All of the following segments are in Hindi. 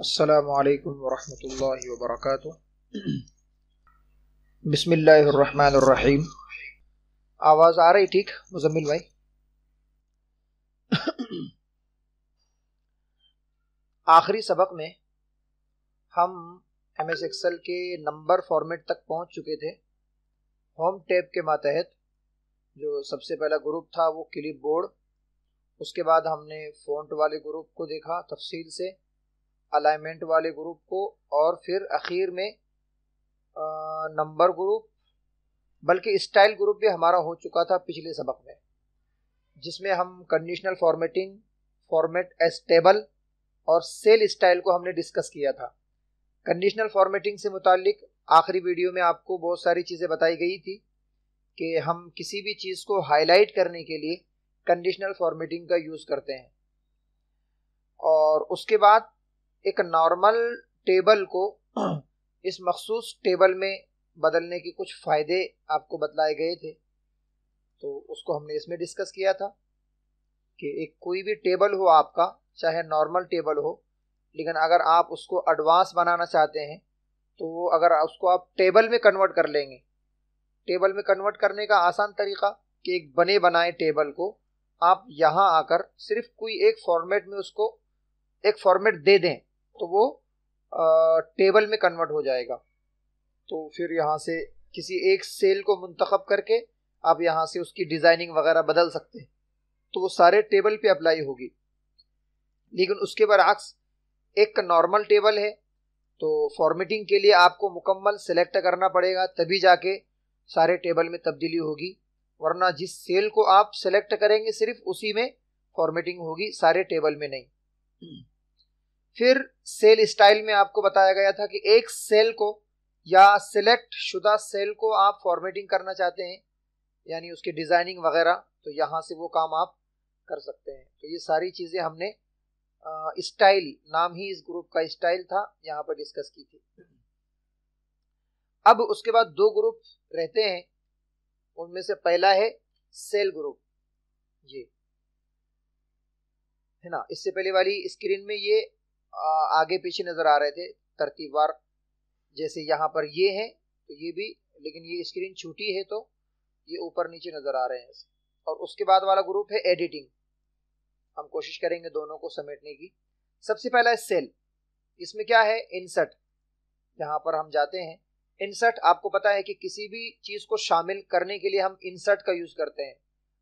अस्सलामु अलैकुम वरहमतुल्लाहि वबरकातुह। बिस्मिल्लाहिर्रहमानिर्रहीम। आवाज़ आ रही ठीक मुजम्मिल भाई? आखिरी सबक में हम MS एक्सेल के नंबर फॉर्मेट तक पहुंच चुके थे। होम टैब के मातहत जो सबसे पहला ग्रुप था वो क्लिप बोर्ड, उसके बाद हमने फ़ॉन्ट वाले ग्रुप को देखा तफसील से, अलाइनमेंट वाले ग्रुप को, और फिर आखिर में नंबर ग्रुप, बल्कि स्टाइल ग्रुप भी हमारा हो चुका था पिछले सबक में, जिसमें हम conditional formatting, format as table और सेल स्टाइल को हमने डिस्कस किया था। कंडीशनल फॉर्मेटिंग से मुतालिक आखिरी वीडियो में आपको बहुत सारी चीज़ें बताई गई थी कि हम किसी भी चीज़ को हाईलाइट करने के लिए कंडीशनल फॉर्मेटिंग का यूज़ करते हैं, और उसके बाद एक नॉर्मल टेबल को इस मखसूस टेबल में बदलने के कुछ फ़ायदे आपको बतलाए गए थे। तो उसको हमने इसमें डिस्कस किया था कि एक कोई भी टेबल हो आपका, चाहे नॉर्मल टेबल हो, लेकिन अगर आप उसको एडवांस बनाना चाहते हैं तो अगर उसको आप टेबल में कन्वर्ट कर लेंगे, टेबल में कन्वर्ट करने का आसान तरीका कि एक बने बनाए टेबल को आप यहाँ आकर सिर्फ कोई एक फॉर्मेट में उसको एक फॉर्मेट दे दें तो वो टेबल में कन्वर्ट हो जाएगा। तो फिर यहाँ से किसी एक सेल को मुंतखब करके आप यहाँ से उसकी डिज़ाइनिंग वगैरह बदल सकते हैं, तो वो सारे टेबल पे अप्लाई होगी। लेकिन उसके बरअक्स एक नॉर्मल टेबल है तो फॉर्मेटिंग के लिए आपको मुकम्मल सेलेक्ट करना पड़ेगा, तभी जाके सारे टेबल में तब्दीली होगी, वरना जिस सेल को आप सेलेक्ट करेंगे सिर्फ उसी में फॉर्मेटिंग होगी, सारे टेबल में नहीं। फिर सेल स्टाइल में आपको बताया गया था कि एक सेल को या सिलेक्ट शुदा सेल को आप फॉर्मेटिंग करना चाहते हैं, यानी उसकी डिज़ाइनिंग वगैरह, तो यहाँ से वो काम आप कर सकते हैं। तो ये सारी चीज़ें हमने स्टाइल, नाम ही इस ग्रुप का स्टाइल था, यहाँ पर डिस्कस की थी। अब उसके बाद दो ग्रुप रहते हैं, उनमें से पहला है सेल ग्रुप, ये है ना। इससे पहले वाली स्क्रीन में ये आगे पीछे नजर आ रहे थे तरतीबवार, जैसे यहाँ पर ये है तो ये भी, लेकिन ये स्क्रीन छोटी है तो ये ऊपर नीचे नजर आ रहे हैं। और उसके बाद वाला ग्रुप है एडिटिंग, हम कोशिश करेंगे दोनों को समेटने की। सबसे पहला है सेल, इसमें क्या है, इंसर्ट। यहाँ पर हम जाते हैं, इंसर्ट आपको पता है कि किसी भी चीज को शामिल करने के लिए हम इंसर्ट का यूज करते हैं।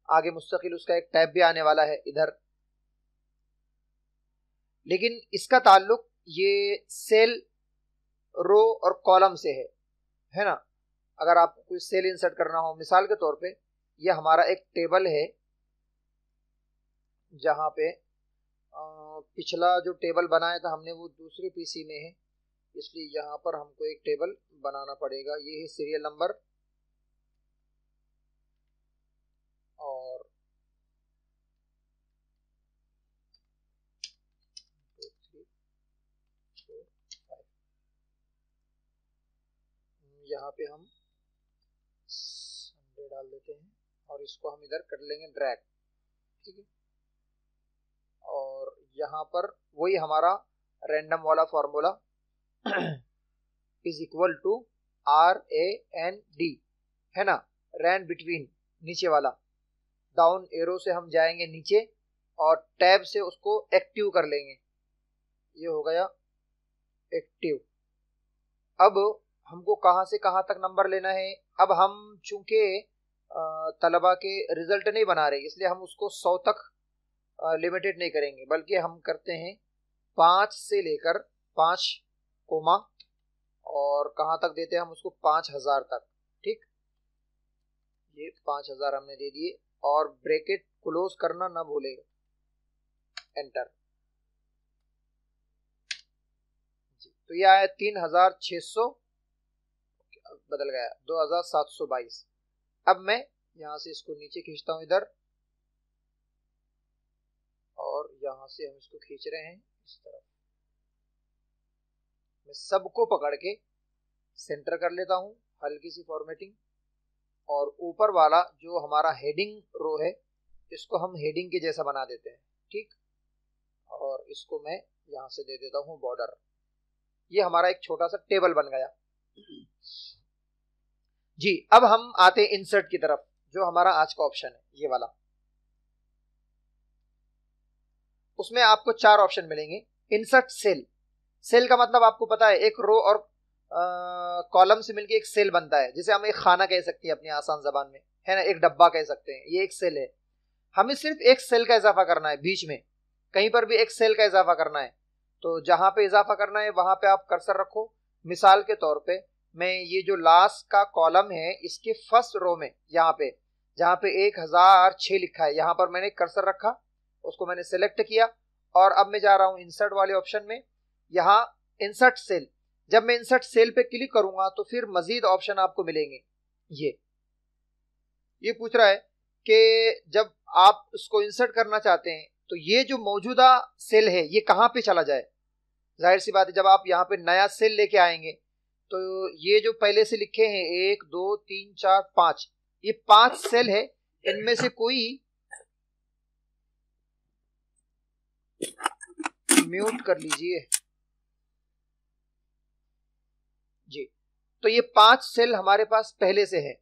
आगे मुस्तकिल उसका एक टैब भी आने वाला है इधर, लेकिन इसका ताल्लुक ये सेल, रो और कॉलम से है ना। अगर आपको कोई सेल इंसर्ट करना हो, मिसाल के तौर पे ये हमारा एक टेबल है जहाँ पे पिछला जो टेबल बनाया था हमने वो दूसरे पीसी में है, इसलिए यहाँ पर हमको एक टेबल बनाना पड़ेगा। ये है सीरियल नंबर और यहाँ पे हम संडे डाल देते हैं और इसको हम इधर कर लेंगे ड्रैग, ठीक है। और यहाँ पर वही हमारा रैंडम वाला formula is equal to RAND, है ना, रैंड बिटवीन, नीचे वाला। डाउन एरो से हम जाएंगे नीचे और टैब से उसको एक्टिव कर लेंगे, ये हो गया एक्टिव। अब हमको कहाँ से कहाँ तक नंबर लेना है। अब हम चूंकि तलबा के रिजल्ट नहीं बना रहे, इसलिए हम उसको 100 तक लिमिटेड नहीं करेंगे, बल्कि हम करते हैं 5 से लेकर 5 कोमा, और कहाँ तक देते हैं हम उसको 5000 तक, ठीक। ये 5000 हमने दे दिए और ब्रैकेट क्लोज करना ना भूलेगा, एंटर। तो ये आया 3600, बदल गया 2722। अब मैं यहाँ से इसको नीचे खींचता हूँ इधर, और यहाँ से हम इसको खींच रहे हैं इस तरफ। मैं सबको पकड़ के सेंटर कर लेता हूँ, हल्की सी फॉर्मेटिंग, और ऊपर वाला जो हमारा हेडिंग रो है इसको हम हेडिंग के जैसा बना देते हैं, ठीक। और इसको मैं यहाँ से दे देता हूँ बॉर्डर, ये हमारा एक छोटा सा टेबल बन गया जी। अब हम आते हैं इंसर्ट की तरफ, जो हमारा आज का ऑप्शन है ये वाला। उसमें आपको 4 ऑप्शन मिलेंगे। इंसर्ट सेल, सेल का मतलब आपको पता है एक रो और कॉलम से मिलके एक सेल बनता है, जिसे हम एक खाना कह सकते हैं अपनी आसान जबान में, है ना, एक डब्बा कह सकते हैं। ये एक सेल है। हमें सिर्फ एक सेल का इजाफा करना है, बीच में कहीं पर भी एक सेल का इजाफा करना है। तो जहां पे इजाफा करना है वहां पे आप कर्सर रखो। मिसाल के तौर पे मैं ये जो लास्ट का कॉलम है इसके फर्स्ट रो में, यहाँ पे जहां पे 1006 लिखा है, यहां पर मैंने कर्सर रखा, उसको मैंने सेलेक्ट किया और अब मैं जा रहा हूं इंसर्ट वाले ऑप्शन में। यहाँ इंसर्ट सेल, जब मैं इंसर्ट सेल पे क्लिक करूंगा तो फिर मजीद ऑप्शन आपको मिलेंगे। ये पूछ रहा है कि जब आप उसको इंसर्ट करना चाहते हैं तो ये जो मौजूदा सेल है ये कहां पे चला जाए। जाहिर सी बात है जब आप यहाँ पे नया सेल लेके आएंगे तो ये जो पहले से लिखे हैं 1 2 3 4 5, ये 5 सेल है, इनमें से कोई म्यूट कर लीजिए जी। तो ये 5 सेल हमारे पास पहले से है।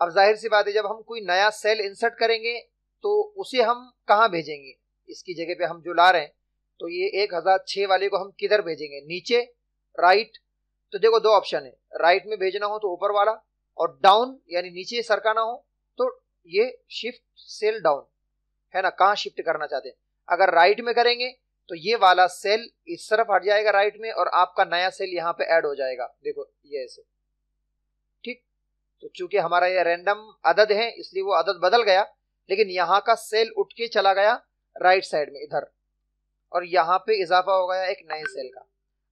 अब जाहिर सी बात है जब हम कोई नया सेल इंसर्ट करेंगे तो उसे हम कहां भेजेंगे, इसकी जगह पे हम जो ला रहे हैं, तो ये 1006 वाले को हम किधर भेजेंगे, नीचे, राइट। तो देखो 2 ऑप्शन है, राइट में भेजना हो तो ऊपर वाला, और डाउन यानी नीचे सरकाना हो तो ये शिफ्ट सेल डाउन, है ना, कहां शिफ्ट करना चाहते हैं। अगर राइट में करेंगे तो ये वाला सेल इस तरफ हट जाएगा राइट में और आपका नया सेल यहाँ पे ऐड हो जाएगा। देखो ये ऐसे, ठीक। तो चूंकि हमारा ये रैंडम अदद है इसलिए वो अदद बदल गया, लेकिन यहाँ का सेल उठ के चला गया राइट साइड में इधर, और यहाँ पे इजाफा हो गया एक नए सेल का।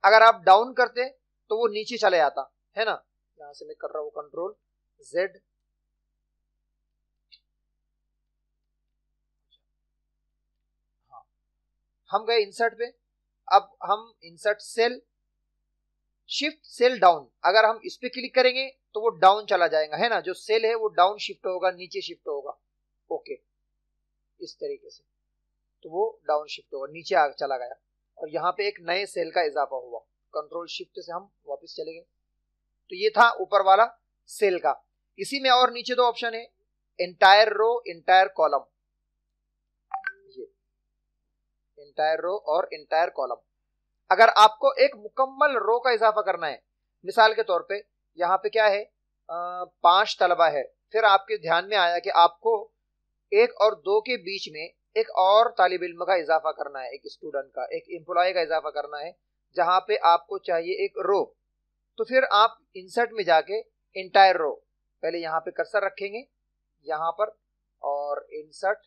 अगर आप डाउन करते तो वो नीचे चले जाता, है ना। यहां से मैं कर रहा हूं कंट्रोल Z, हाँ, हम गए इंसर्ट पे। अब हम insert cell, shift cell down, अगर हम इस पे क्लिक करेंगे तो वो डाउन चला जाएगा, है ना, जो सेल है वो डाउन शिफ्ट होगा, नीचे शिफ्ट होगा। ओके, इस तरीके से तो वो डाउन शिफ्ट होगा, नीचे चला गया और यहाँ पे एक नए सेल का इजाफा हुआ। कंट्रोल शिफ्ट से हम वापस चले गए। तो ये था ऊपर वाला सेल का। इसी में और नीचे 2 ऑप्शन है, एंटायर रो, एंटायर कॉलम। ये एंटायर रो और एंटायर कॉलम, अगर आपको एक मुकम्मल रो का इजाफा करना है, मिसाल के तौर पे यहाँ पे क्या है, 5 तलबा है, फिर आपके ध्यान में आया कि आपको 1 और 2 के बीच में एक और तालिब इल्म का इजाफा करना है, एक स्टूडेंट का, एक एम्प्लॉय का इजाफा करना है, जहां पे आपको चाहिए एक रो। तो फिर आप इंसर्ट में जाके इंटायर रो, पहले यहाँ पे कर्सर रखेंगे यहाँ पर, और इंसर्ट,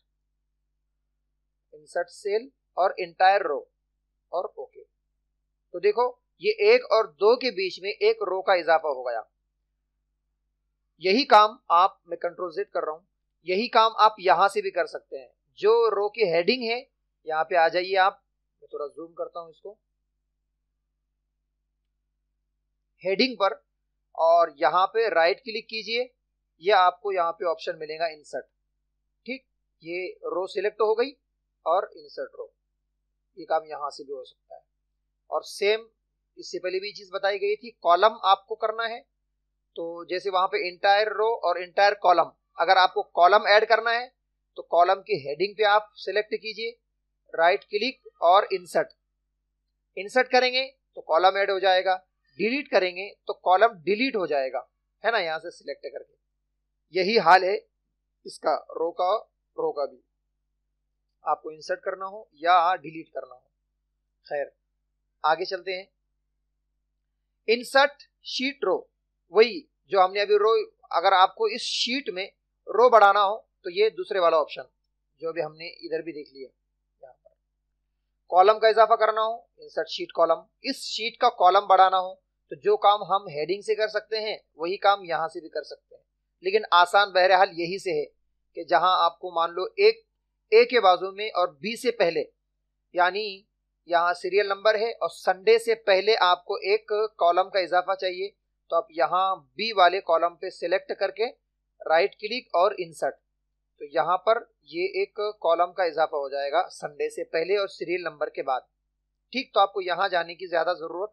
इंसर्ट सेल और इंटायर रो, और ओके। तो देखो ये 1 और 2 के बीच में एक रो का इजाफा हो गया। यही काम आप, मैं कंट्रोल Z कर रहा हूं, यही काम आप यहां से भी कर सकते हैं। जो रो की हेडिंग है यहाँ पे आ जाइए आप, मैं थोड़ा जूम करता हूं इसको, हेडिंग पर, और यहाँ पे राइट क्लिक कीजिए, ये आपको यहाँ पे ऑप्शन मिलेगा इंसर्ट, ठीक। ये रो सिलेक्ट हो गई और इंसर्ट रो, ये काम यहाँ से भी हो सकता है। और सेम इससे पहले भी चीज बताई गई थी, कॉलम आपको करना है तो जैसे वहां पे इंटायर रो और इंटायर कॉलम, अगर आपको कॉलम ऐड करना है तो कॉलम की हेडिंग पे आप सिलेक्ट कीजिए, राइट क्लिक और इंसर्ट, इंसर्ट करेंगे तो कॉलम ऐड हो जाएगा, डिलीट करेंगे तो कॉलम डिलीट हो जाएगा, है ना, यहां से सिलेक्ट करके। यही हाल है इसका रो का भी, आपको इंसर्ट करना हो या डिलीट करना हो। खैर आगे चलते हैं। इंसर्ट शीट रो, वही जो हमने अभी रो, अगर आपको इस शीट में रो बढ़ाना हो तो ये दूसरे वाला ऑप्शन जो भी हमने इधर भी देख लिया। यहाँ पर कॉलम का इजाफा करना हो, इंसर्ट शीट कॉलम, इस शीट का कॉलम बढ़ाना हो तो जो काम हम हेडिंग से कर सकते हैं वही काम यहां से भी कर सकते हैं, लेकिन आसान बहरहाल यही से है कि जहां आपको मान लो एक ए के बाजू में और बी से पहले, यानी यहाँ सीरियल नंबर है और संडे से पहले आपको एक कॉलम का इजाफा चाहिए, तो आप यहाँ बी वाले कॉलम पे सिलेक्ट करके राइट क्लिक और इंसर्ट, तो यहाँ पर ये एक कॉलम का इजाफा हो जाएगा संडे से पहले और सीरियल नंबर के बाद, ठीक। तो आपको यहाँ जाने की ज्यादा जरूरत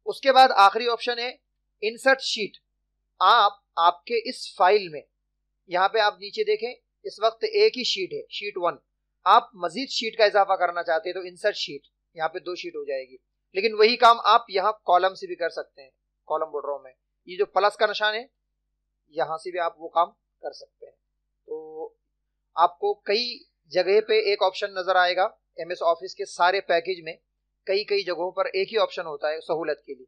उसके बाद आखिरी ऑप्शन है इंसर्ट शीट। आप आपके इस फाइल में, यहां पे आप नीचे देखें, इस वक्त एक ही शीट है, शीट 1। आप मजीद शीट का इजाफा करना चाहते हैं तो इंसर्ट शीट, यहाँ पे 2 शीट हो जाएगी। लेकिन वही काम आप यहाँ कॉलम से भी कर सकते हैं। कॉलम बॉर्डरों में ये जो प्लस का निशान है, यहां से भी आप वो काम कर सकते हैं। तो आपको कई जगह पे एक ऑप्शन नजर आएगा एमएस ऑफिस के सारे पैकेज में, कई कई जगहों पर एक ही ऑप्शन होता है सहूलत के लिए।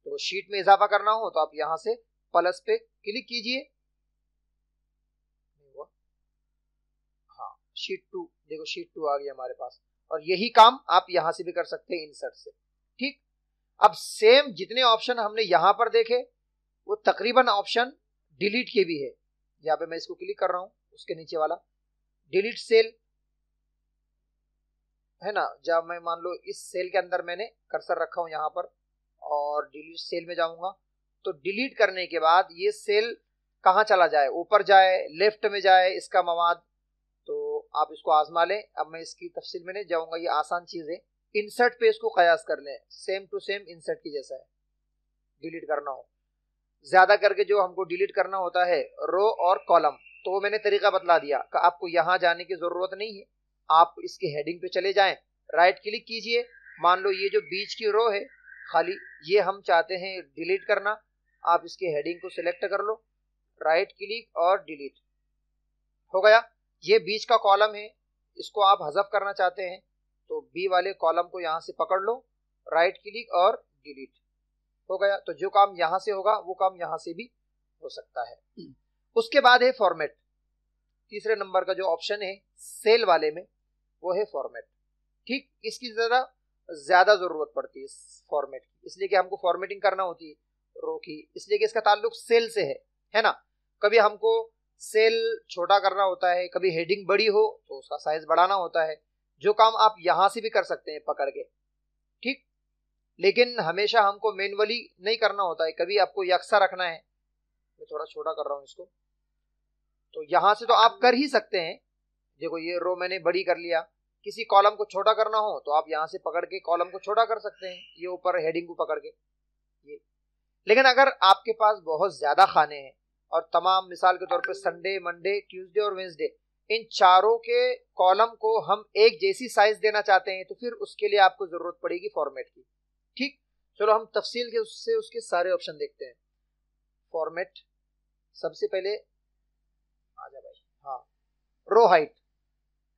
तो शीट में इजाफा करना हो तो आप यहां से प्लस पे क्लिक कीजिए। हाँ, शीट 2, देखो शीट 2 आ गई हमारे पास। और यही काम आप यहां से भी कर सकते हैं इंसर्ट से। ठीक, अब सेम जितने ऑप्शन हमने यहां पर देखे वो तकरीबन ऑप्शन डिलीट के भी है। यहाँ पे मैं इसको क्लिक कर रहा हूं, उसके नीचे वाला डिलीट सेल है ना। जब मैं मान लो इस सेल के अंदर मैंने कर्सर रखा हूं यहां पर और डिलीट सेल में जाऊंगा, तो डिलीट करने के बाद ये सेल कहां चला जाए, ऊपर जाए, लेफ्ट में जाए इसका मवाद, तो आप इसको आजमा लें। अब मैं इसकी तफसील में नहीं जाऊंगा, ये आसान चीज है। इंसर्ट पे इसको कयास कर लें, सेम टू सेम इंसर्ट की जैसा है। डिलीट करना हो, ज्यादा करके जो हमको डिलीट करना होता है रो और कॉलम, तो वो मैंने तरीका बतला दिया कि आपको यहां जाने की जरूरत नहीं है। आप इसके हेडिंग पे चले जाएं, राइट क्लिक कीजिए। मान लो ये जो बीच की रो है खाली, ये हम चाहते हैं डिलीट करना। आप इसके हेडिंग को सिलेक्ट कर लो, राइट क्लिक और डिलीट हो गया। ये बीच का कॉलम है, इसको आप हज़फ करना चाहते हैं तो बी वाले कॉलम को यहां से पकड़ लो, राइट क्लिक और डिलीट हो गया। तो जो काम यहां से होगा वो काम यहां से भी हो सकता है। उसके बाद है फॉर्मेट। तीसरे नंबर का जो ऑप्शन है सेल वाले में वो है फॉर्मेट। ठीक, इसकी ज्यादा जरूरत पड़ती है फॉर्मेट की, इसलिए कि हमको फॉर्मेटिंग करना होती है रो की, इसलिए कि इसका ताल्लुक सेल से है ना। कभी हमको सेल छोटा करना होता है, कभी हेडिंग बड़ी हो तो उसका साइज बढ़ाना होता है, जो काम आप यहां से भी कर सकते हैं पकड़ के। ठीक, लेकिन हमेशा हमको मैनुअली नहीं करना होता है, कभी आपको यकसा रखना है। मैं थोड़ा छोटा कर रहा हूं इसको, तो यहां से तो आप कर ही सकते हैं। देखो ये रो मैंने बड़ी कर लिया, किसी कॉलम को छोटा करना हो तो आप यहां से पकड़ के कॉलम को छोटा कर सकते हैं, ये ऊपर हेडिंग को पकड़ के ये। लेकिन अगर आपके पास बहुत ज्यादा खाने हैं और तमाम, मिसाल के तौर पे संडे, मंडे, ट्यूसडे और वेंसडे, इन चारों के कॉलम को हम एक जैसी साइज देना चाहते हैं, तो फिर उसके लिए आपको जरूरत पड़ेगी फॉर्मेट की। ठीक, चलो हम तफसील के उससे उसके सारे ऑप्शन देखते हैं। फॉर्मेट, सबसे पहले आ जा भाई, हाँ, रो हाइट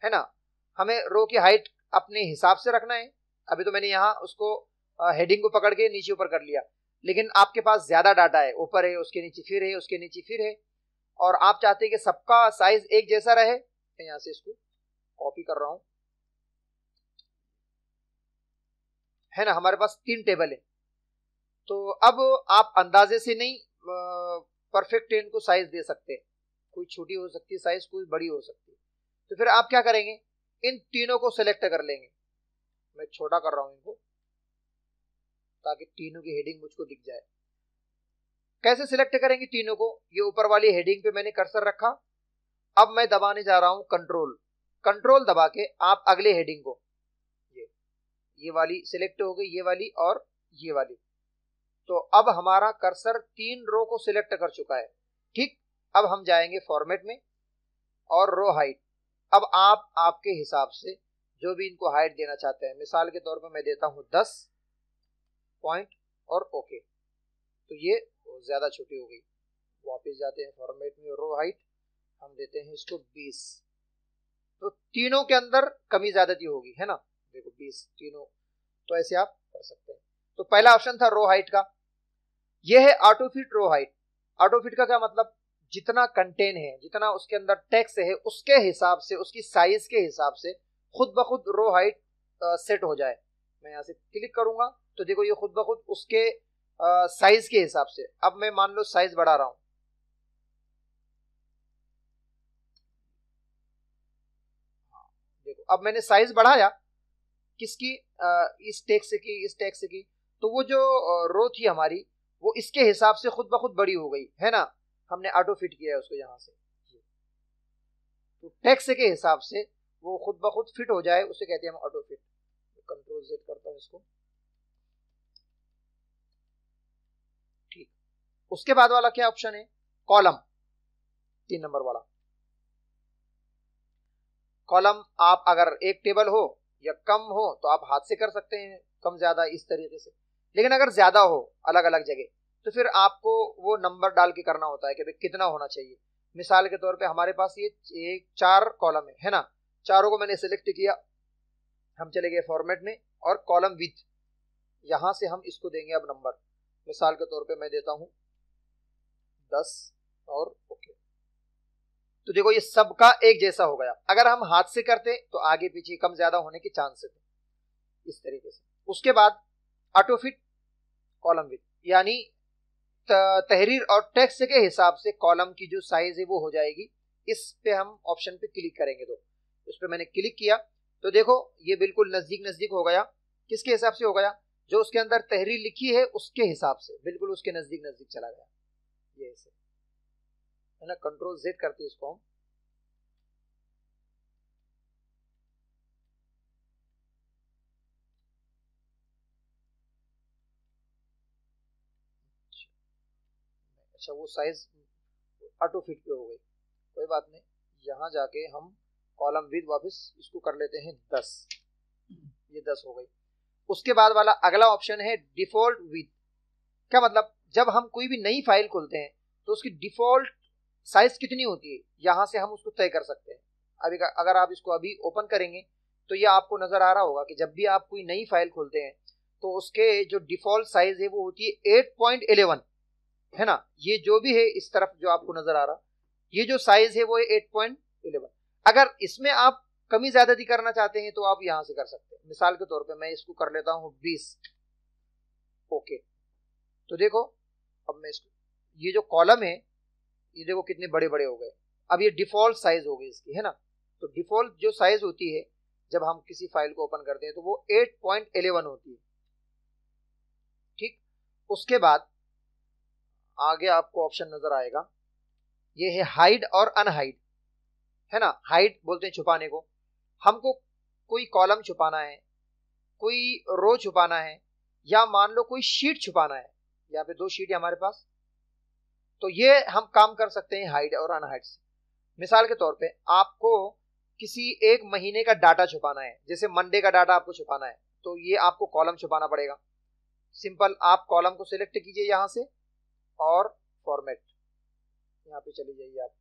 है ना। हमें रो की हाइट अपने हिसाब से रखना है। अभी तो मैंने यहाँ उसको हेडिंग को पकड़ के नीचे ऊपर कर लिया, लेकिन आपके पास ज्यादा डाटा है, ऊपर है, उसके नीचे फिर है, उसके नीचे फिर है, और आप चाहते हैं कि सबका साइज एक जैसा रहे। मैं यहाँ से इसको कॉपी कर रहा हूं, है ना। हमारे पास 3 टेबल है, तो अब आप अंदाजे से नहीं परफेक्ट इनको साइज दे सकते। कोई छोटी हो सकती है साइज, कोई बड़ी हो सकती है। तो फिर आप क्या करेंगे, इन तीनों को सिलेक्ट कर लेंगे। मैं छोटा कर रहा हूं इनको ताकि तीनों की हेडिंग मुझको दिख जाए। कैसे सिलेक्ट करेंगे तीनों को, ये ऊपर वाली हेडिंग पे मैंने कर्सर रखा, अब मैं दबाने जा रहा हूं कंट्रोल। कंट्रोल दबा के आप अगले हेडिंग को, ये वाली सिलेक्ट हो गई, ये वाली और ये वाली। तो अब हमारा कर्सर 3 रो को सिलेक्ट कर चुका है। ठीक, अब हम जाएंगे फॉर्मेट में और रो हाइट। अब आप आपके हिसाब से जो भी इनको हाइट देना चाहते हैं, मिसाल के तौर पर मैं देता हूं 10 पॉइंट और ओके, तो ये ज्यादा छोटी हो गई। वापस जाते हैं फॉर्मेट में, रो हाइट हम देते हैं इसको 20, तो तीनों के अंदर कमी ज्यादती होगी, है ना। देखो 20 तीनों, तो ऐसे आप कर सकते हैं। तो पहला ऑप्शन था रो हाइट का, यह है auto fit row height. Auto fit का क्या मतलब, जितना कंटेन है, जितना उसके अंदर टेक्स्ट है, उसके हिसाब से, उसकी साइज के हिसाब से खुद ब खुद रो हाइट सेट हो जाए। मैं यहां से क्लिक करूंगा तो देखो ये खुद ब खुद उसके साइज के हिसाब से। अब मैं मान लो साइज बढ़ा रहा हूं, देखो अब मैंने साइज बढ़ाया, किसकी, इस टेक्स्ट की, इस टेक्स्ट की, तो वो जो रो थी हमारी वो इसके हिसाब से खुद ब खुद बड़ी हो गई, है ना। हमने ऑटो फिट किया है उसको यहां से, तो टेक्स्ट के हिसाब से वो खुद ब खुद फिट हो जाए, उसे कहते हैं हम ऑटो फिट। कंट्रोल जेड करता हूं इसको, उसके बाद वाला क्या ऑप्शन है, कॉलम, 3 नंबर वाला कॉलम। आप अगर एक टेबल हो या कम हो तो आप हाथ से कर सकते हैं, कम ज्यादा इस तरीके से। लेकिन अगर ज्यादा हो अलग अलग जगह तो फिर आपको वो नंबर डाल के करना होता है कि भाई कितना होना चाहिए। मिसाल के तौर पे हमारे पास ये एक 4 कॉलम है ना, चारों को मैंने सिलेक्ट किया, हम चले गए फॉर्मेट में और कॉलम विथ, यहां से हम इसको देंगे अब नंबर। मिसाल के तौर पे मैं देता हूं 10 और ओके। तो देखो ये सबका एक जैसा हो गया। अगर हम हाथ से करते तो आगे पीछे कम ज्यादा होने के चांसेस थे, इस तरीके से। उसके बाद ऑटो फिट कॉलम विथ, यानी तहरीर और टेक्स्ट के हिसाब से कॉलम की जो साइज है वो हो जाएगी। इस पे हम ऑप्शन पे क्लिक करेंगे, तो उस पे मैंने क्लिक किया तो देखो ये बिल्कुल नजदीक नजदीक हो गया। किसके हिसाब से हो गया, जो उसके अंदर तहरीर लिखी है उसके हिसाब से, बिल्कुल उसके नजदीक नजदीक चला गया। ये ऐसे है ना, कंट्रोल Z करते हैं इसको हम। अच्छा वो साइज ऑटो फिट पे हो गई, कोई बात नहीं। यहां जाके हम कॉलम विद वापस इसको कर लेते हैं 10, ये 10 हो गई। उसके बाद वाला अगला ऑप्शन है डिफॉल्ट विद। क्या मतलब, जब हम कोई भी नई फाइल खोलते हैं तो उसकी डिफॉल्ट साइज कितनी होती है, यहां से हम उसको तय कर सकते हैं। अभी अगर आप इसको अभी ओपन करेंगे तो ये आपको नजर आ रहा होगा कि जब भी आप कोई नई फाइल खोलते हैं तो उसके जो डिफॉल्ट साइज है वो होती है 8.11, है ना। ये जो भी है इस तरफ जो आपको नजर आ रहा, ये जो साइज है वो है 8.11। अगर इसमें आप कमी ज्यादा करना चाहते हैं तो आप यहां से कर सकते हैं। मिसाल के तौर पे मैं इसको कर लेता हूं 20, ओके। तो देखो अब मैं इसको, ये जो कॉलम है ये देखो कितने बड़े बड़े हो गए। अब ये डिफॉल्ट साइज हो गई इसकी, है ना। तो डिफॉल्ट जो साइज होती है जब हम किसी फाइल को ओपन करते हैं तो वो 8.11 होती है, ठीक। उसके बाद आगे आपको ऑप्शन नजर आएगा, ये है हाइड और अनहाइड, है ना। हाइड बोलते हैं छुपाने को, हमको कोई कॉलम छुपाना है, कोई रो छुपाना है, या मान लो कोई शीट छुपाना है। यहाँ पे 2 शीट है हमारे पास, तो ये हम काम कर सकते हैं हाइड और अनहाइड से। मिसाल के तौर पे आपको किसी एक महीने का डाटा छुपाना है, जैसे मंडे का डाटा आपको छुपाना है, तो ये आपको कॉलम छुपाना पड़ेगा। सिंपल आप कॉलम को सिलेक्ट कीजिए यहां से और फॉर्मेट, यहाँ पे चली जाइए आप,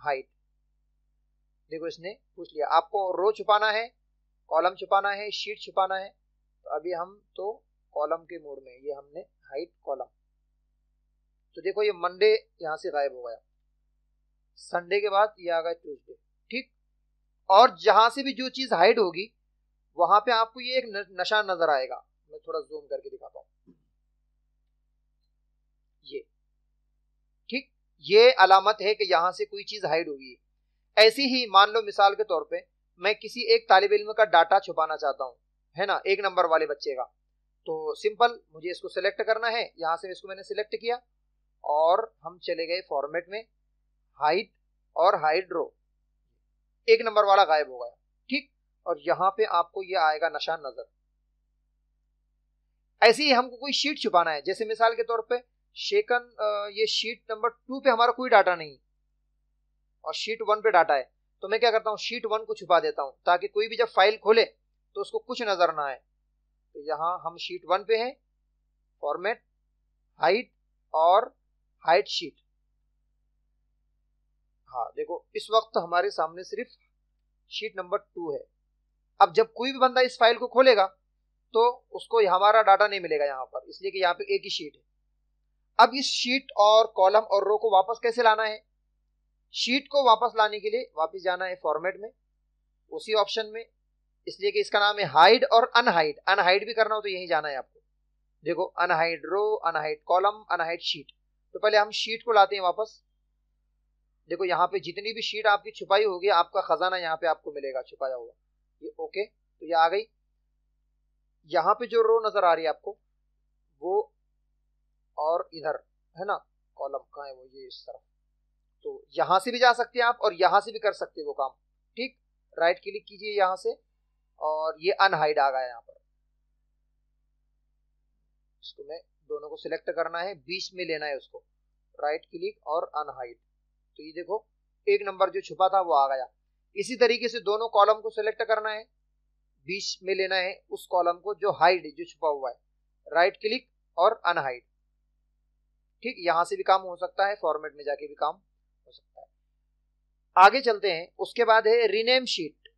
हाइड। देखो इसने पूछ लिया आपको रो छुपाना है, कॉलम छुपाना है, शीट छुपाना है। तो अभी हम तो कॉलम के मोड में, ये हमने हाइड कॉलम। तो देखो ये मंडे यहां से गायब हो गया, संडे के बाद ये आ गया ट्यूसडे, ठीक। और जहां से भी जो चीज हाइड होगी वहां पे आपको ये एक निशान नजर आएगा। मैं थोड़ा जूम करके दिखाता हूं, ये ठीक, ये अलामत है कि यहां से कोई चीज हाइड हुई है। ऐसी ही मान लो मिसाल के तौर पे मैं किसी एक तालिब इल्म का डाटा छुपाना चाहता हूं, है ना, 1 नंबर वाले बच्चे का। तो सिंपल मुझे इसको सिलेक्ट करना है, यहां से इसको मैंने सिलेक्ट किया और हम चले गए फॉर्मेट में, हाइड और हाइड रो, 1 नंबर वाला गायब हो गया, ठीक। और यहां पे आपको ये आएगा निशान नजर। ऐसे ही हमको कोई शीट छुपाना है, जैसे मिसाल के तौर पे ये शीट नंबर 2 पे हमारा कोई डाटा नहीं और शीट 1 पे डाटा है, तो मैं क्या करता हूँ शीट 1 को छुपा देता हूँ ताकि कोई भी जब फाइल खोले तो उसको कुछ नजर ना आए। तो यहां हम शीट 1 पे हैं, फॉर्मेट, हाइड और हाइड शीट। हाँ देखो इस वक्त हमारे सामने सिर्फ शीट नंबर 2 है। अब जब कोई भी बंदा इस फाइल को खोलेगा तो उसको हमारा डाटा नहीं मिलेगा यहाँ पर, इसलिए कि यहाँ पे एक ही शीट है। अब इस शीट और कॉलम और रो को वापस कैसे लाना है, शीट को वापस लाने के लिए वापस जाना है फॉर्मेट में, उसी ऑप्शन में, इसलिए कि इसका नाम है हाइड और अनहाइड। अनहाइड भी करना हो तो यही जाना है आपको। देखो अनहाइड रो, अनहाइड कॉलम, अनहाइड शीट। तो पहले हम शीट को लाते हैं वापस। देखो यहाँ पे जितनी भी शीट आपकी छुपाई होगी आपका खजाना यहाँ पे आपको मिलेगा छुपाया हुआ, ये ओके। तो ये आ गई। यहाँ पे जो रो नजर आ रही है आपको वो, और इधर है ना कॉलम, कहाँ है वो, ये इस तरफ। तो यहां से भी जा सकते हैं आप और यहां से भी कर सकते हैं वो काम, ठीक। राइट क्लिक कीजिए यहां से और ये अनहाइड आ गया यहाँ पर। इसको मैं दोनों को सिलेक्ट करना है, बीच में लेना है उसको, राइट क्लिक और अनहाइड। तो ये देखो एक नंबर जो छुपा था वो आ गया। इसी तरीके से दोनों कॉलम को सिलेक्ट करना है, बीच में लेना है उस कॉलम को जो हाइड जो छुपा हुआ है, राइट क्लिक और अनहाइड। ठीक, यहां से भी काम हो सकता है, फॉर्मेट में जाके भी काम हो सकता है। आगे चलते हैं, उसके बाद है रीनेम शीट।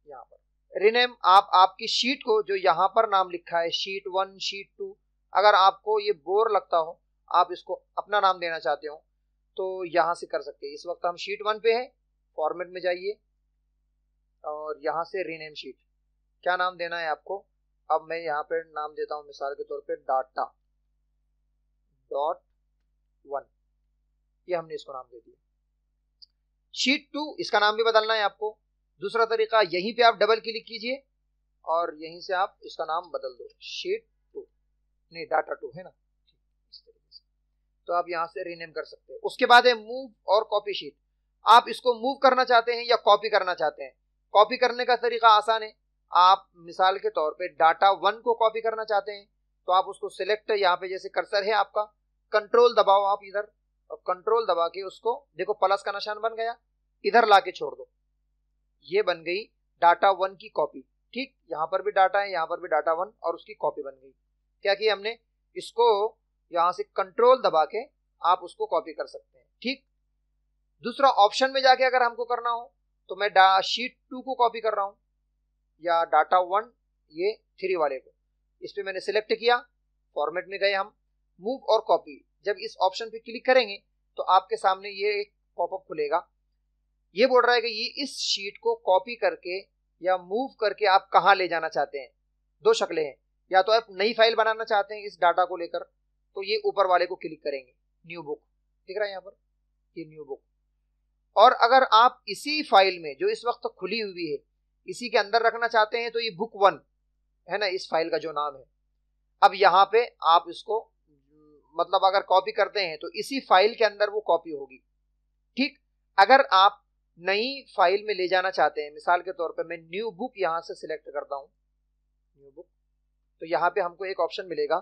यहाँ पर रीनेम, आप आपकी शीट को जो यहाँ पर नाम लिखा है शीट 1 शीट 2, अगर आपको ये बोर लगता हो, आप इसको अपना नाम देना चाहते हो तो यहां से कर सकते हैं। इस वक्त हम शीट 1 पे हैं, फॉर्मेट में जाइए और यहां से रीनेम शीट, क्या नाम देना है आपको। अब मैं यहाँ पे नाम देता हूं मिसाल के तौर पे डाटा .1, ये हमने इसको नाम दे दिया। शीट 2, इसका नाम भी बदलना है आपको। दूसरा तरीका, यहीं पे आप डबल क्लिक कीजिए और यहीं से आप इसका नाम बदल दो, शीट 2 नहीं डाटा 2 है ना, इस तरीके से। तो आप यहां से रीनेम कर सकते हैं। उसके बाद है मूव और कॉपी शीट। आप इसको मूव करना चाहते हैं या कॉपी करना चाहते हैं। कॉपी करने का तरीका आसान है, आप मिसाल के तौर पे डाटा 1 को कॉपी करना चाहते हैं तो आप उसको सिलेक्ट, यहाँ पे जैसे कर्सर है आपका, कंट्रोल दबाओ आप इधर, और कंट्रोल दबा के उसको देखो प्लस का निशान बन गया, इधर लाके छोड़ दो, ये बन गई डाटा 1 की कॉपी। ठीक, यहां पर भी डाटा है, यहां पर भी डाटा 1 और उसकी कॉपी बन गई। क्या किया हमने, इसको यहां से कंट्रोल दबा के आप उसको कॉपी कर सकते हैं। ठीक, दूसरा ऑप्शन में जाके अगर हमको करना हो तो मैं शीट 2 को कॉपी कर रहा हूं या डाटा 1 ये 3 वाले को, इस पे मैंने सिलेक्ट किया, फॉर्मेट में गए हम, मूव और कॉपी। जब इस ऑप्शन पे क्लिक करेंगे तो आपके सामने ये एक पॉपअप खुलेगा, ये बोल रहा है कि ये इस शीट को कॉपी करके या मूव करके आप कहां ले जाना चाहते हैं। दो शक्लें हैं, या तो आप नई फाइल बनाना चाहते हैं इस डाटा को लेकर, तो ये ऊपर वाले को क्लिक करेंगे, न्यू बुक दिख रहा है यहाँ पर, ये न्यू बुक। और अगर आप इसी फाइल में जो इस वक्त खुली हुई है इसी के अंदर रखना चाहते हैं तो ये बुक 1 है ना, इस फाइल का जो नाम है। अब यहाँ पे आप इसको मतलब अगर कॉपी करते हैं तो इसी फाइल के अंदर वो कॉपी होगी। ठीक, अगर आप नई फाइल में ले जाना चाहते हैं, मिसाल के तौर पे मैं न्यू बुक यहां से सिलेक्ट करता हूं, न्यू बुक, तो यहां पे हमको एक ऑप्शन मिलेगा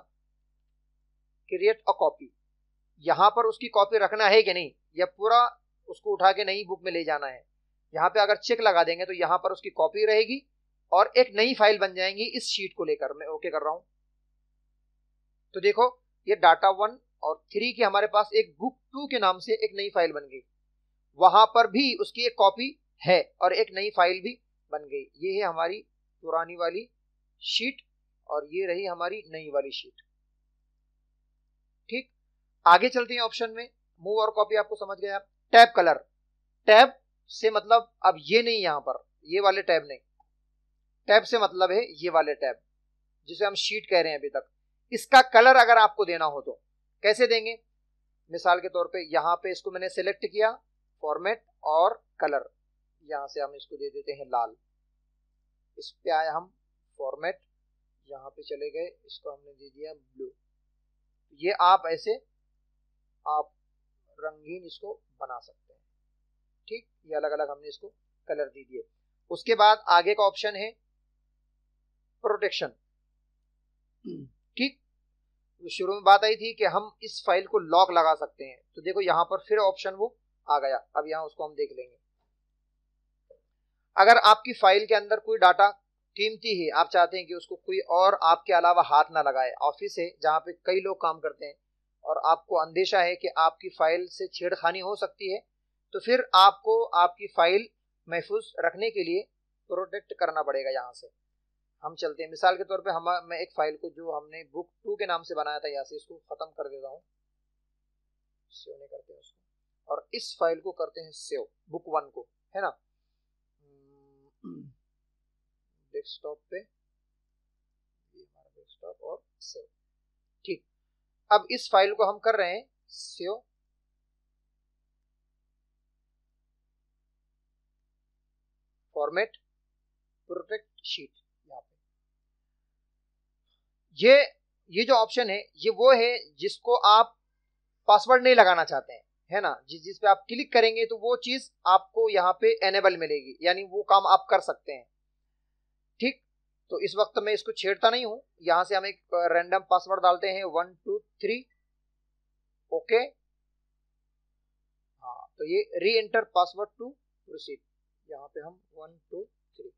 क्रिएट अ कॉपी। यहां पर उसकी कॉपी रखना है कि नहीं, या पूरा उसको उठा के नई बुक में ले जाना है। यहां पे अगर चेक लगा देंगे तो यहां पर उसकी कॉपी रहेगी और एक नई फाइल बन जाएंगी इस शीट को लेकर। मैं ओके कर रहा हूं तो देखो ये डाटा 1 और 3 की हमारे पास एक बुक 2 के नाम से एक नई फाइल बन गई, वहां पर भी उसकी एक कॉपी है और एक नई फाइल भी बन गई। ये है हमारी पुरानी वाली शीट और ये रही हमारी नई वाली शीट। ठीक, आगे चलते हैं ऑप्शन में, मूव और कॉपी आपको समझ गए आप। टैब कलर, टैब से मतलब अब ये नहीं, यहां पर ये वाले टैब नहीं, टैब से मतलब है ये वाले टैब जिसे हम शीट कह रहे हैं अभी तक। इसका कलर अगर आपको देना हो तो कैसे देंगे, मिसाल के तौर पे यहां पे इसको मैंने सिलेक्ट किया, फॉर्मेट और कलर, यहां से हम इसको दे देते हैं लाल। इस पे आए हम, फॉर्मेट, यहां पे चले गए, इसको हमने दे दिया ब्लू। ये आप ऐसे आप रंगीन इसको बना सकते हैं। ठीक, ये अलग अलग हमने इसको कलर दे दिए। उसके बाद आगे का ऑप्शन है प्रोटेक्शन। ठीक, शुरू में बात आई थी कि हम इस फाइल को लॉक लगा सकते हैं, तो देखो यहां पर फिर ऑप्शन वो आ गया। अब यहां उसको हम देख लेंगे। अगर आपकी फाइल के अंदर कोई डाटा कीमती है, आप चाहते हैं कि उसको कोई और आपके अलावा हाथ ना लगाए, ऑफिस है जहां पे कई लोग काम करते हैं और आपको अंदेशा है कि आपकी फाइल से छेड़खानी हो सकती है, तो फिर आपको आपकी फाइल महफूज रखने के लिए प्रोटेक्ट करना पड़ेगा। यहां से हम चलते हैं, मिसाल के तौर पे मैं एक फाइल को जो हमने बुक 2 के नाम से बनाया था यहाँ से इसको खत्म कर देता हूँ, सेव नहीं करते हैं उसको, और इस फाइल को करते हैं सेव, बुक 1 को, है ना, डेस्कटॉप पे, ये हमारा डेस्कटॉप और सेव। ठीक, अब इस फाइल को हम कर रहे हैं सेव, फॉर्मेट, प्रोटेक्ट शीट। यहाँ पे ये जो ऑप्शन है ये वो है जिसको आप पासवर्ड नहीं लगाना चाहते हैं, है ना, जिस पे आप क्लिक करेंगे तो वो चीज आपको यहाँ पे एनेबल मिलेगी, यानी वो काम आप कर सकते हैं। ठीक, तो इस वक्त मैं इसको छेड़ता नहीं हूं। यहां से हम एक रैंडम पासवर्ड डालते हैं 1 2 3। ओके, हाँ, तो ये री एंटर पासवर्ड टू प्रोसीड, यहाँ पे हम 1 2 3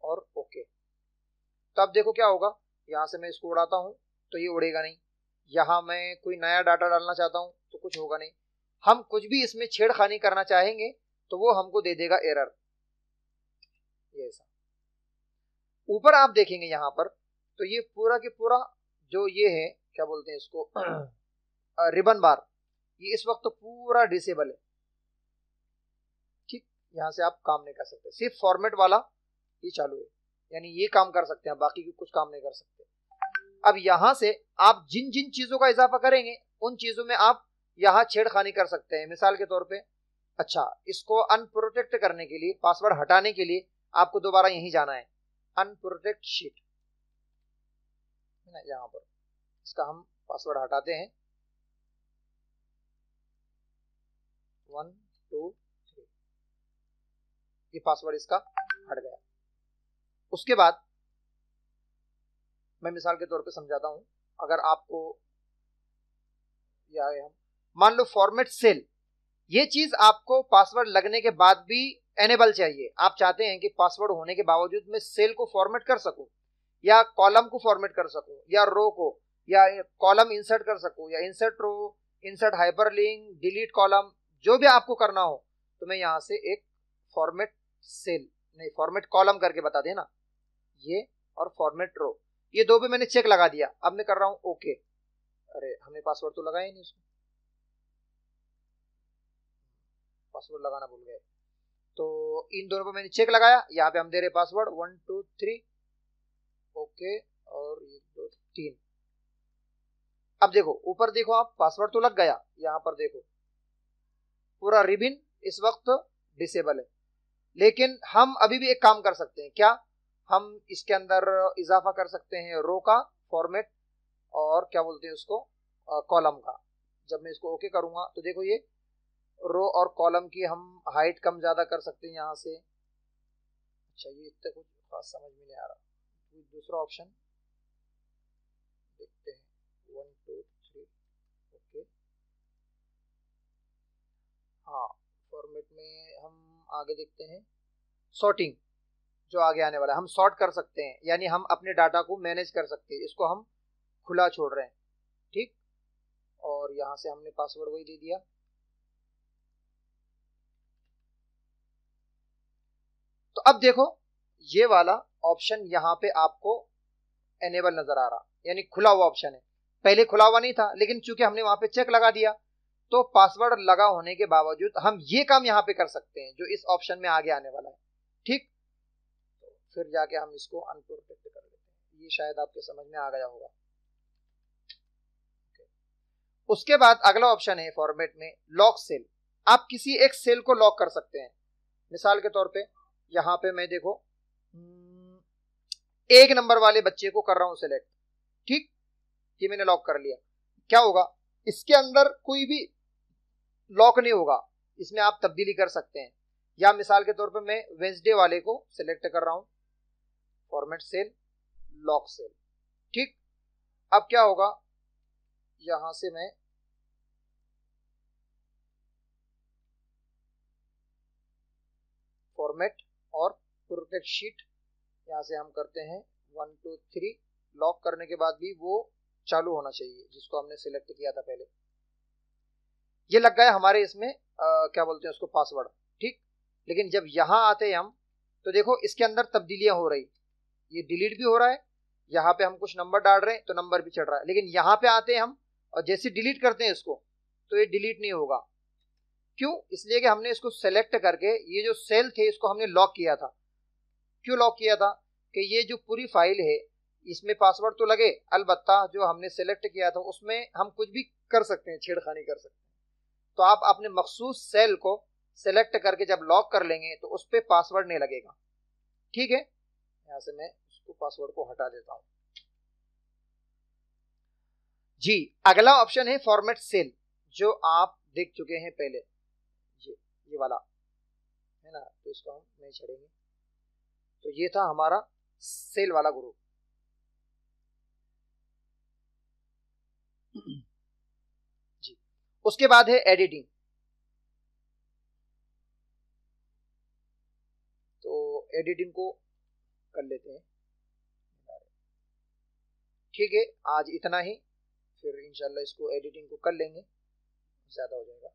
और ओके। तो अब देखो क्या होगा, यहां से मैं इसको उड़ाता हूं तो ये उड़ेगा नहीं। यहां मैं कोई नया डाटा डालना चाहता हूं तो कुछ होगा नहीं। हम कुछ भी इसमें छेड़खानी करना चाहेंगे तो वो हमको दे देगा एरर। ये ऐसा ऊपर आप देखेंगे यहां पर, तो ये पूरा की पूरा जो ये है, क्या बोलते हैं इसको, रिबन बार, ये इस वक्त तो पूरा डिसेबल है। ठीक, यहां से आप काम नहीं कर सकते, सिर्फ फॉर्मेट वाला ये चालू है, यानी ये काम कर सकते हैं, बाकी की कुछ काम नहीं कर सकते। अब यहां से आप जिन जिन चीजों का इजाफा करेंगे उन चीजों में आप यहां छेड़खानी कर सकते हैं। मिसाल के तौर पे, अच्छा, इसको अनप्रोटेक्ट करने के लिए, पासवर्ड हटाने के लिए आपको दोबारा यहीं जाना है, अनप्रोटेक्ट शीट है ना, यहां पर इसका हम पासवर्ड हटाते हैं 1 2 3, ये पासवर्ड इसका हट गया। उसके बाद मैं मिसाल के तौर पे समझाता हूं, अगर आपको या हम मान लो फॉर्मेट सेल, ये चीज आपको पासवर्ड लगने के बाद भी एनेबल चाहिए। आप चाहते हैं कि पासवर्ड होने के बावजूद मैं सेल को फॉर्मेट कर सकूं, या कॉलम को फॉर्मेट कर सकूं, या रो को, या कॉलम इंसर्ट कर सकूं, या insert row, insert hyperlink, delete column, जो भी आपको करना हो, तो मैं यहां से एक फॉर्मेट सेल नहीं, फॉर्मेट कॉलम करके बता देना, ये और फॉर्मेट रो, ये दो पे मैंने चेक लगा दिया। अब मैं कर रहा हूं ओके। अरे हमने पासवर्ड तो लगाया ही नहीं, उसको पासवर्ड लगाना भूल गए। तो इन दोनों पे मैंने चेक लगाया, यहाँ पे हम दे रहे पासवर्ड 1 2 3 ओके, और 1 2 3। अब देखो ऊपर देखो आप, पासवर्ड तो लग गया, यहाँ पर देखो पूरा रिबिन इस वक्त डिसेबल है। लेकिन हम अभी भी एक काम कर सकते हैं, क्या, हम इसके अंदर इजाफा कर सकते हैं रो का फॉर्मेट, और क्या बोलते हैं उसको, कॉलम का। जब मैं इसको ओके करूंगा तो देखो ये रो और कॉलम की हम हाइट कम ज्यादा कर सकते हैं यहाँ से। अच्छा, ये इतना कुछ खास समझ में नहीं आ रहा, तो दूसरा ऑप्शन देखते हैं 1 2 3 ओके। हाँ, फॉर्मेट में हम आगे देखते हैं सॉर्टिंग, जो आगे आने वाला है, हम सॉर्ट कर सकते हैं, यानी हम अपने डाटा को मैनेज कर सकते हैं, इसको हम खुला छोड़ रहे हैं। ठीक, और यहां से हमने पासवर्ड वही दे दिया। तो अब देखो ये वाला ऑप्शन यहाँ पे आपको एनेबल नजर आ रहा, यानी खुला हुआ ऑप्शन है। पहले खुला हुआ नहीं था, लेकिन चूंकि हमने वहां पे चेक लगा दिया, तो पासवर्ड लगा होने के बावजूद हम ये काम यहाँ पे कर सकते हैं जो इस ऑप्शन में आगे आने वाला है। ठीक, तो फिर जाके हम इसको अनप्रोटेक्ट कर लेते हैं। ये शायद आपके समझ में आ गया होगा। उसके बाद अगला ऑप्शन है फॉर्मेट में लॉक सेल। आप किसी एक सेल को लॉक कर सकते हैं। मिसाल के तौर पे यहां पे मैं देखो 1 नंबर वाले बच्चे को कर रहा हूं सिलेक्ट। ठीक, ये मैंने लॉक कर लिया। क्या होगा, इसके अंदर कोई भी लॉक नहीं होगा, इसमें आप तब्दीली कर सकते हैं। या मिसाल के तौर पे मैं वेंसडे वाले को सिलेक्ट कर रहा हूं, फॉर्मेट सेल, लॉक सेल। ठीक, अब क्या होगा, यहां से मैं फॉर्मेट और प्रोटेक्ट शीट, यहां से हम करते हैं 1 2 3। लॉक करने के बाद भी वो चालू होना चाहिए जिसको हमने सिलेक्ट किया था पहले। ये लग गया हमारे इसमें क्या बोलते हैं उसको, पासवर्ड। ठीक, लेकिन जब यहां आते हैं हम, तो देखो इसके अंदर तब्दीलियां हो रही, ये डिलीट भी हो रहा है, यहाँ पे हम कुछ नंबर डाल रहे हैं तो नंबर भी चढ़ रहा है। लेकिन यहाँ पे आते हैं हम और जैसे डिलीट करते हैं इसको, तो ये डिलीट नहीं होगा। क्यों, इसलिए कि हमने इसको सेलेक्ट करके ये जो सेल थे इसको हमने लॉक किया था। क्यों लॉक किया था, कि ये जो पूरी फाइल है इसमें पासवर्ड तो लगे, अलबत्ता जो हमने सेलेक्ट किया था उसमें हम कुछ भी कर सकते हैं, छेड़खानी कर सकते हैं। तो आप अपने मखसूस सेल को सेलेक्ट करके जब लॉक कर लेंगे तो उस पर पासवर्ड नहीं लगेगा। ठीक है, यहां से मैं उसको पासवर्ड को हटा देता हूं जी। अगला ऑप्शन है फॉर्मेट सेल, जो आप देख चुके हैं पहले, ये वाला है ना, तो इसको हम नहीं छेड़ेंगे। तो ये था हमारा सेल वाला ग्रुप। जी, उसके बाद है एडिटिंग। तो एडिटिंग को कर लेते हैं। ठीक है, आज इतना ही, फिर इंशाल्लाह इसको एडिटिंग को कर लेंगे, ज्यादा हो जाएगा।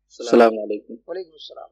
अस्सलाम वालेकुम। वालेकुम अस्सलाम।